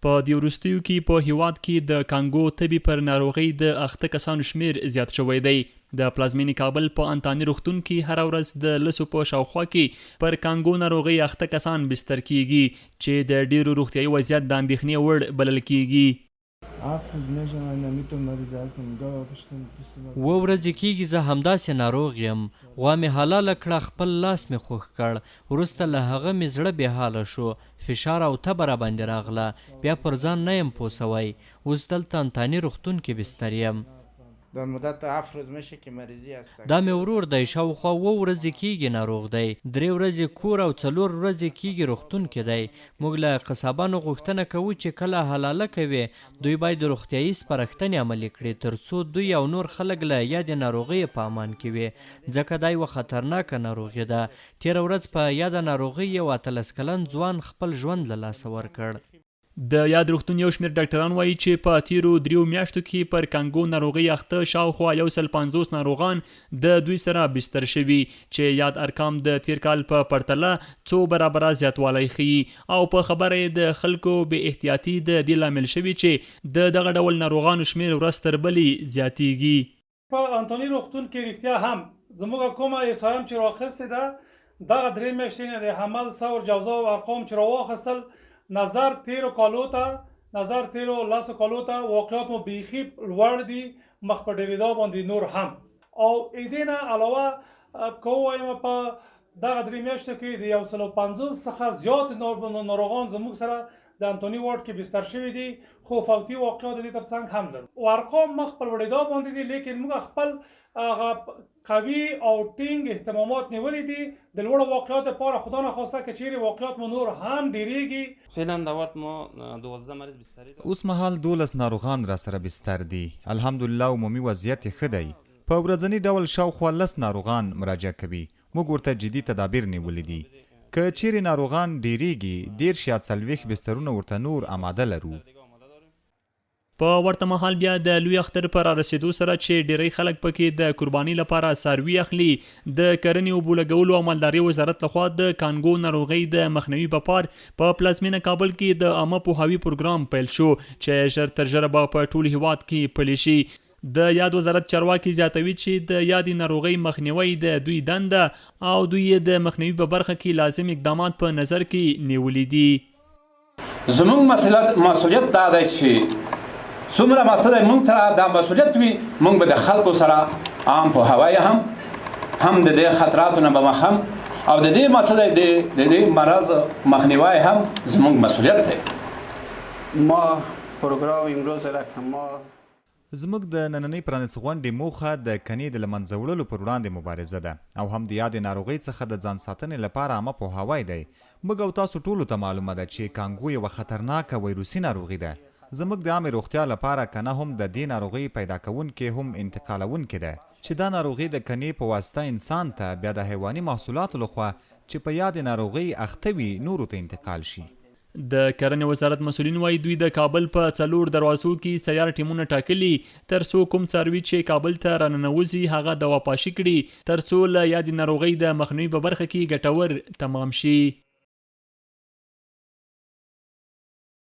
په دې وروستیو کې په هیواد کې د کانګو تبې پر ناروغۍ د اخته کسانو شمیر زیات شوی دی. د پلازمینې کابل په انتاني روغتون کې هره ورځ د لسو په شاوخوا کې پر کانګو ناروغۍ اخته کسان بستر کیږي چې د ډیرو روغتیایي وضعیت د اندېښنې وړ بلل کیږي. 7 ورځې کېږي زه همداسې ناروغ یم. غوا مې حلاله کړه، خپل لاس مې خوږ کړ، وروسته له هغه مې زړه بېحاله شو، فشار او تبه راباندې راغله، بیا پر ځان نه یم پوه سوی. اوس دلته انتاني روغتون کې بستر یم. در مدت 7 روز میشه که مریضی است. دا مې ورور دی، شاوخوا 7 ورځې کېږي ناروغ دی. 3 ورځې کور او 4 ورځې کېږي روغتون کې دی. موږ له قصابانو غوښتنه کوو چې کله حلاله کوي دوی باید روغتیایي سپارښتنې عملي کړي تر څو دوی او نور خلک له یادې ناروغۍ په امان کې وي، ځکه دا یوه خطرناکه ناروغي ده. تېره ورځ په یاده ناروغۍ یو 18 کلن ځوان خپل ژوند له لاسه ورکړ. د یاد روغتون یو شمېر ډاکټران وایي چې په تیرو 3 میاشتو کې پر کانګو ناروغۍ اخته شاوخوا 150 ناروغان د دوی سره بستر شوي چې یاد ارقام د تیر کال په پرتله څو برابره زیاتوالی ښیي او په خبره یې د خلکو بې احتیاطي د دې لامل شوي چې د دغه ډول ناروغانو شمېر ورځ تر بلې زیاتیږي. په انتوني روغتون کې رښتیا هم زموږ کومه احصایه چې راخیستې ده دغه 3 میاشتې نه د حمل ثور جوزا او ارقام چې راواخیستل نظر تیرو کالو لاسو کالو ته واقعیات مو بیخي لوړ دي، مخ په ډېرېدا باندې نور هم. او دې نه علاوه که ووایم په دغه 3 میاشتو کې د 150 څخه زیات ناروغان زموږ سره د انتوني وارډ کې بستر شوي دي، خو فوتي واقعات د دې تر څنګ هم لرو. او ارقام مخ په لوړېدا باندې دي، لیکن موږ خپل قوي او ټینګ اهتمامات نیولي دي د لوړو واقعاتو لپاره. خدا نخواسته که چیرې واقعات مو نور هم ډیریږي. فعلا د وارد مو 12 مریض بستری ده. اوس مهال 12 ناروغان را سره بستر دي. الحمدلله عمومي وضعیت یې ښه دی. په ورځني ډول شاوخوا 10 ناروغان مراجعه کوي. موږ ورته جدي تدابیر نیولي دي. که چیرې ناروغان ډیریږي 10 یا 40 بسترونه ورته نور آماده لرو. په ورته مهال بیا د لوی اختر پر رسیدو سره چې ډیری خلک پکې د قرباني لپاره څاروي اخلي، د کرنې او بولګولو او مالدارۍ وزارت لخوا د کانګو ناروغۍ د مخنیوي لپاره په پلازمینه کابل کې د عامه پوهاوي پروګرام پیل شو چې ژر تر ژره به په ټول هیواد کې پلی شي. د یاد وزارت چارواکي زیاتوي چې د یادې ناروغۍ مخنیوی د دوی دنده او دوی د مخنیوي په برخه کې لازم اقدامات په نظر کې نیولي دي. زموږ مسؤلیت دا دی چې څومره مسله موږ ته دا مسؤلیت وي، موږ به د خلکو سره عام پوهاوی هم د دې خطراتو نه به مخ هم او د دې مسله د دې مرض مخنیوی هم زموږ مسؤلیت دی. ما پروګرام امروز را که ما زموږ د نننۍ پرانیست غونډې موخه د کنې د له منځه وړلو پر وړاندې مبارزه ده او هم د یادې ناروغۍ څخه د ځان ساتنې لپاره عامه پوهاوی دی. موږ او تاسو ټولو ته معلومه ده چې کانګو یوه خطرناکه ویروسي ناروغي ده. زموږ د عامې روغتیا لپاره کنه هم د دې ناروغۍ پیدا کوونکې هم انتقالوونکې ده چې دا ناروغي د کنې په واسطه انسان ته بیا د حیواني محصولاتو لخوا چې په یادې ناروغۍ اخته وي نورو ته انتقال شي. د کرنې وزارت مسؤلین وایي دوی د کابل په 4 دروازو کې سیار ټیمونه ټاکلي تر څو کوم څاروي چې کابل ته راننوځي هغه دوا پاشي کړي تر څو له یادې ناروغۍ د مخنیوي په برخه کې ګټور تمام شي.